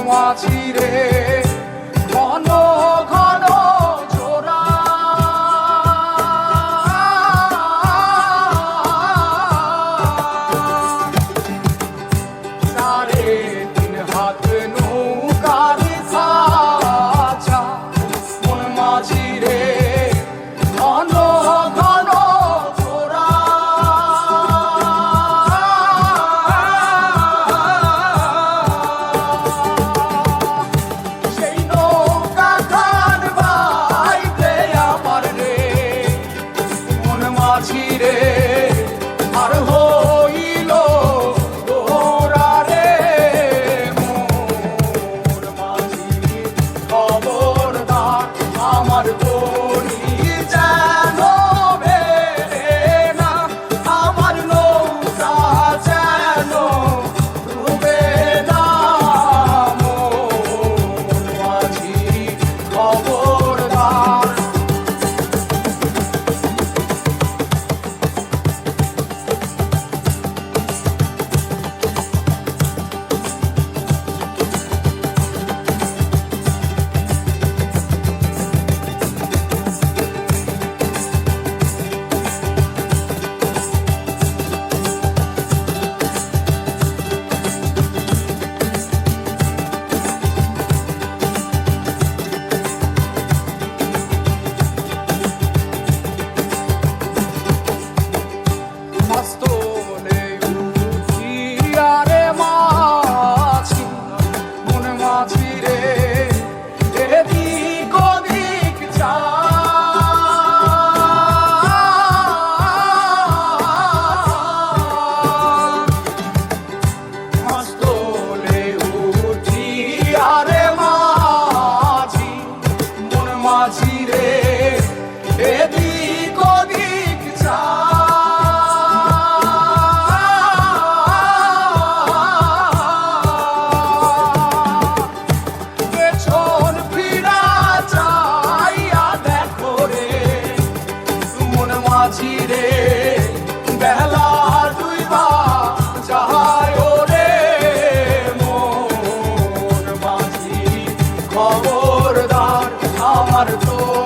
মাঝিরে ঘন ঘন জোড়া সাড়ে তিন হাত নৌকার খাঁচা মন মাঝিরে ঘন ঘন জোড়া মাঝিরে আর হইল তোরা রে মোর মাঝি খবরদার আমার তরি যেন বেরে না আমার নৌকা যেন ডুবে না মোর মাঝি খবরদার মস্তলে উঠিয়া রে মাঝি মন মাঝিরে এদিক ওদিক মস্তলে উঠিয়া রে মাঝি মন মাঝিরে এদিক ওদিক মাঝিরে বেলা দুইবা যায় রে মোর মাঝি খবরদার আমার তো